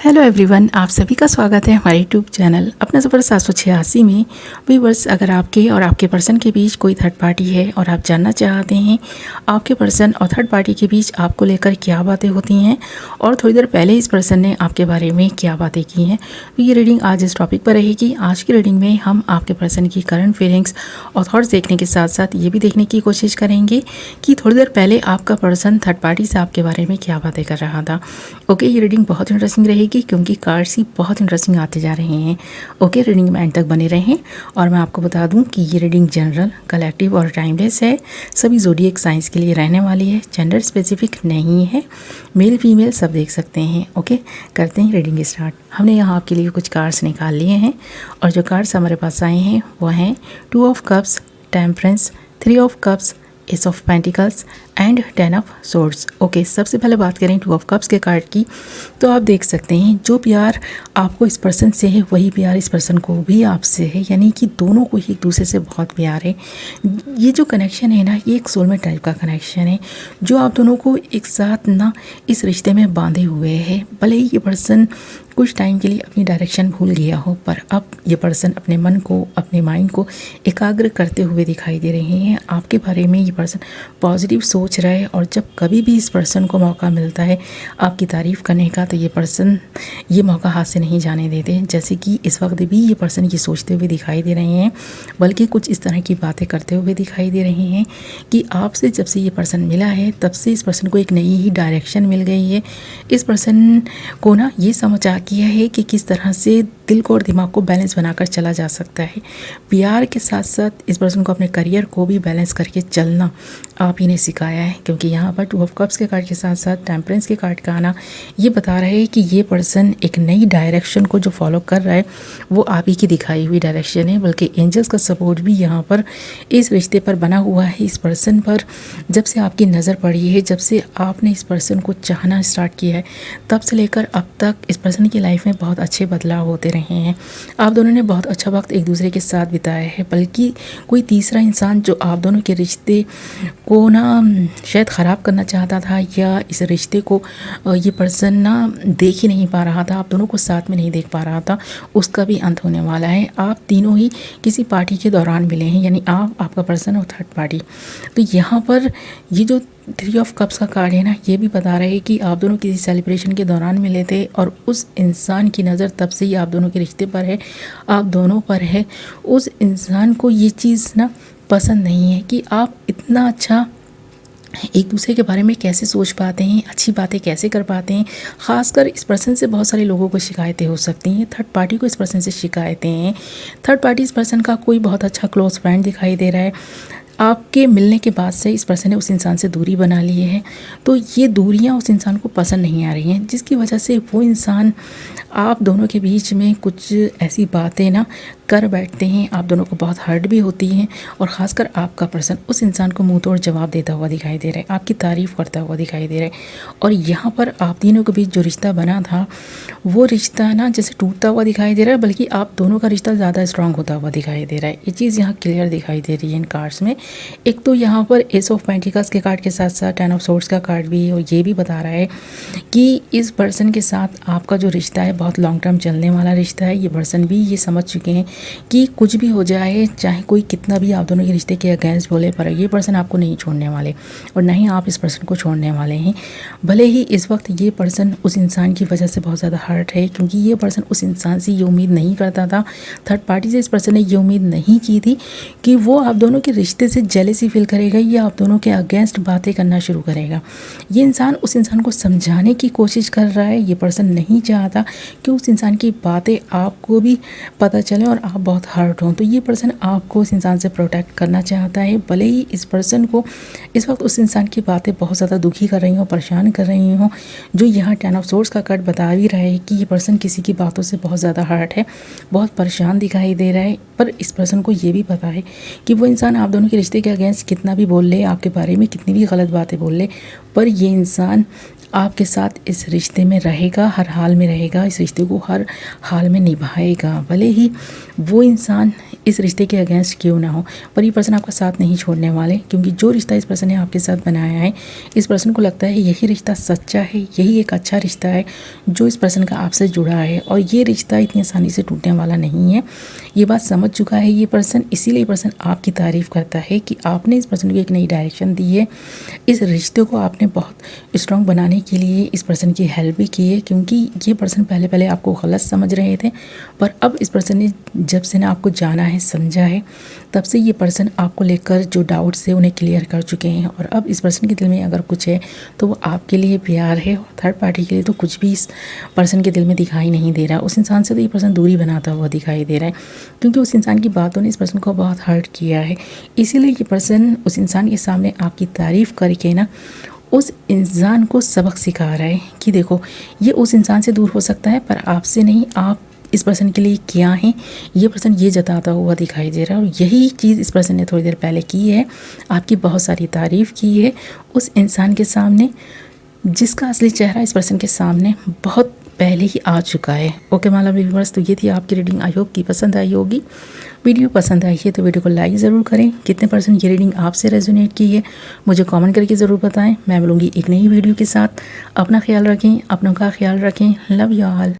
Hello everyone, आप सभी का स्वागत है हमारे यूट्यूब चैनल अपना सफ़र 786 में। व्यूअर्स, अगर आपके और आपके पर्सन के बीच कोई थर्ड पार्टी है और आप जानना चाहते हैं आपके पर्सन और थर्ड पार्टी के बीच आपको लेकर क्या बातें होती हैं और थोड़ी देर पहले इस पर्सन ने आपके बारे में क्या बातें की हैं, तो ये रीडिंग आज इस टॉपिक पर रहेगी। आज की रीडिंग में हम आपके पर्सन की करंट फीलिंग्स और थॉट्स देखने के साथ साथ ये भी देखने की कोशिश करेंगे कि थोड़ी देर पहले आपका पर्सन थर्ड पार्टी से आपके बारे में क्या बातें कर रहा था। ओके, ये रीडिंग बहुत इंटरेस्टिंग रहेगी क्योंकि कार्ड्स ही बहुत इंटरेस्टिंग आते जा रहे हैं। ओके, रीडिंग में एंड तक बने रहें। और मैं आपको बता दूं कि ये रीडिंग जनरल, कलेक्टिव और टाइमलेस है। सभी ज़ोडिएक साइंस के लिए रहने वाली है, जेंडर स्पेसिफिक नहीं है, मेल फीमेल सब देख सकते हैं। ओके, करते हैं रीडिंग स्टार्ट। हमने यहाँ आपके लिए कुछ कार्ड्स निकाल लिए हैं और जो कार्ड्स हमारे पास आए हैं वो हैं 2 of cups, temperance, 3 of cups, S of pentacles and 10 of swords. Okay, सबसे पहले बात करें 2 ऑफ कप्स के कार्ड की, तो आप देख सकते हैं जो प्यार आपको इस पर्सन से है वही प्यार इस पर्सन को भी आपसे है, यानी कि दोनों को एक दूसरे से बहुत प्यार है। ये जो कनेक्शन है ना, ये एक सोलमेट टाइप का कनेक्शन है जो आप दोनों को एक साथ ना इस रिश्ते में बांधे हुए है। भले ही ये पर्सन कुछ टाइम के लिए अपनी डायरेक्शन भूल गया हो, पर अब ये पर्सन अपने मन को, अपने माइंड को एकाग्र करते हुए दिखाई दे रहे हैं। आपके बारे में ये पर्सन पॉजिटिव सोच रहा है और जब कभी भी इस पर्सन को मौका मिलता है आपकी तारीफ़ करने का तो ये पर्सन ये मौका हाथ से नहीं जाने देते। जैसे कि इस वक्त भी ये पर्सन ये सोचते हुए दिखाई दे रहे हैं, बल्कि कुछ इस तरह की बातें करते हुए दिखाई दे रहे हैं कि आपसे जब से ये पर्सन मिला है तब से इस पर्सन को एक नई ही डायरेक्शन मिल गई है। इस पर्सन को ना ये समझ आ गया है कि किस तरह से दिल को और दिमाग को बैलेंस बनाकर चला जा सकता है। प्यार के साथ साथ इस पर्सन को अपने करियर को भी बैलेंस करके चलना आप ही ने सिखाया है, क्योंकि यहाँ पर 2 ऑफ कप्स के कार्ड के साथ साथ टेम्परेंस के कार्ड का आना ये बता रहा है कि ये पर्सन एक नई डायरेक्शन को जो फॉलो कर रहा है वो आप ही की दिखाई हुई डायरेक्शन है। बल्कि एंजल्स का सपोर्ट भी यहाँ पर इस रिश्ते पर बना हुआ है। इस पर्सन पर जब से आपकी नज़र पड़ी है, जब से आपने इस पर्सन को चाहना स्टार्ट किया है, तब से लेकर अब तक इस पर्सन की लाइफ में बहुत अच्छे बदलाव होते रहे हैं। आप दोनों ने बहुत अच्छा वक्त एक दूसरे के साथ बिताया है, बल्कि कोई तीसरा इंसान जो आप दोनों के रिश्ते को ना शायद ख़राब करना चाहता था या इस रिश्ते को ये पर्सन ना देख ही नहीं पा रहा था, आप दोनों को साथ में नहीं देख पा रहा था, उसका भी अंत होने वाला है। आप तीनों ही किसी पार्टी के दौरान मिले हैं, यानी आप, आपका पर्सन और थर्ड पार्टी। तो यहाँ पर ये जो 3 ऑफ कप्स का कार्ड है ना, ये भी बता रहा है कि आप दोनों किसी सेलिब्रेशन के दौरान मिले थे और उस इंसान की नज़र तब से ही आप दोनों के रिश्ते पर है, आप दोनों पर है। उस इंसान को ये चीज़ ना पसंद नहीं है कि आप इतना अच्छा एक दूसरे के बारे में कैसे सोच पाते हैं, अच्छी बातें कैसे कर पाते हैं। ख़ासकर इस पर्सन से बहुत सारे लोगों को शिकायतें हो सकती हैं, थर्ड पार्टी को इस पर्सन से शिकायतें हैं। थर्ड पार्टी इस पर्सन का कोई बहुत अच्छा क्लोज फ्रेंड दिखाई दे रहा है। आपके मिलने के बाद से इस पर्सन ने उस इंसान से दूरी बना ली है, तो ये दूरियां उस इंसान को पसंद नहीं आ रही हैं, जिसकी वजह से वो इंसान आप दोनों के बीच में कुछ ऐसी बातें ना कर बैठते हैं, आप दोनों को बहुत हर्ट भी होती हैं। और ख़ासकर आपका पर्सन उस इंसान को मुंह तोड़ जवाब देता हुआ दिखाई दे रहा है, आपकी तारीफ़ करता हुआ दिखाई दे रहा है। और यहाँ पर आप तीनों के बीच जो रिश्ता बना था वो रिश्ता ना जैसे टूटता हुआ दिखाई दे रहा है, बल्कि आप दोनों का रिश्ता ज़्यादा स्ट्रांग होता हुआ दिखाई दे रहा है। ये चीज़ यहाँ क्लियर दिखाई दे रही है इन कार्ड्स में। एक तो यहाँ पर एस ऑफ पेंटिकल्स के कार्ड के साथ साथ 10 ऑफ सोर्ड्स का कार्ड भी है और ये भी बता रहा है कि इस पर्सन के साथ आपका जो रिश्ता है बहुत लॉन्ग टर्म चलने वाला रिश्ता है। ये पर्सन भी ये समझ चुके हैं कि कुछ भी हो जाए, चाहे कोई कितना भी आप दोनों के रिश्ते के अगेंस्ट बोले, पर ये पर्सन आपको नहीं छोड़ने वाले और ना ही आप इस पर्सन को छोड़ने वाले हैं। भले ही इस वक्त ये पर्सन उस इंसान की वजह से बहुत ज़्यादा हर्ट है, क्योंकि ये पर्सन उस इंसान से ये उम्मीद नहीं करता था, थर्ड पार्टी से इस पर्सन ने ये उम्मीद नहीं की थी कि वो आप दोनों के रिश्ते से जेलसी फील करेगा या आप दोनों के अगेंस्ट बातें करना शुरू करेगा। ये इंसान उस इंसान को समझाने की कोशिश कर रहा है। ये पर्सन नहीं चाहता कि उस इंसान की बातें आपको भी पता चले और आप बहुत हर्ट हों। तो ये पर्सन आपको उस इंसान से प्रोटेक्ट करना चाहता है। भले ही इस पर्सन को इस वक्त उस इंसान की बातें बहुत ज़्यादा दुखी कर रही हों, परेशान कर रही हों, जो यहाँ 10 ऑफ सोर्ड्स का कार्ड बता भी रहा है कि ये पर्सन किसी की बातों से बहुत ज़्यादा हर्ट है, बहुत परेशान दिखाई दे रहा है। पर इस पर्सन को ये भी पता है कि वो इंसान आप दोनों के रिश्ते के अगेंस्ट कितना भी बोल ले, आपके बारे में कितनी भी गलत बातें बोल ले, पर ये इंसान आपके साथ इस रिश्ते में रहेगा, हर हाल में रहेगा, इस रिश्ते को हर हाल में निभाएगा। भले ही वो इंसान इस रिश्ते के अगेंस्ट क्यों ना हो, पर ये पर्सन आपका साथ नहीं छोड़ने वाले, क्योंकि जो रिश्ता इस पर्सन ने आपके साथ बनाया है, इस पर्सन को लगता है यही रिश्ता सच्चा है, यही एक अच्छा रिश्ता है जो इस पर्सन का आपसे जुड़ा है, और ये रिश्ता इतनी आसानी से टूटने वाला नहीं है। ये बात समझ चुका है ये पर्सन, इसीलिए पर्सन आपकी तारीफ़ करता है कि आपने इस पर्सन को एक नई डायरेक्शन दी है। इस रिश्ते को आपने बहुत स्ट्रॉन्ग बनाने के लिए इस पर्सन की हेल्प भी की है, क्योंकि ये पर्सन पहले पहले आपको गलत समझ रहे थे, पर अब इस पर्सन ने जब से ना आपको जाना है, समझा है, तब से ये पर्सन आपको लेकर जो डाउट्स है उन्हें क्लियर कर चुके हैं। और अब इस पर्सन के दिल में अगर कुछ है तो वो आपके लिए प्यार है, और थर्ड पार्टी के लिए तो कुछ भी इस पर्सन के दिल में दिखाई नहीं दे रहा। उस इंसान से तो ये पर्सन दूरी बनाता हुआ दिखाई दे रहा है, क्योंकि उस इंसान की बातों ने इस पर्सन को बहुत हर्ट किया है। इसीलिए ये पर्सन उस इंसान के सामने आपकी तारीफ़ करके ना उस इंसान को सबक सिखा रहा है कि देखो, ये उस इंसान से दूर हो सकता है पर आपसे नहीं। आप इस पर्सन के लिए क्या हैं, ये पर्सन ये जताता हुआ दिखाई दे रहा है, और यही चीज़ इस पर्सन ने थोड़ी देर पहले की है। आपकी बहुत सारी तारीफ़ की है उस इंसान के सामने, जिसका असली चेहरा इस पर्सन के सामने बहुत पहले ही आ चुका है। ओके माला व्यूअर्स, तो ये थी आपकी रीडिंग। आई होप कि पसंद आई होगी। वीडियो पसंद आई है तो वीडियो को लाइक ज़रूर करें। कितने परसेंट ये रीडिंग आपसे रेजोनेट की है मुझे कमेंट करके ज़रूर बताएं। मैं मिलूँगी एक नई वीडियो के साथ। अपना ख्याल रखें, अपनों का ख्याल रखें। Love you all.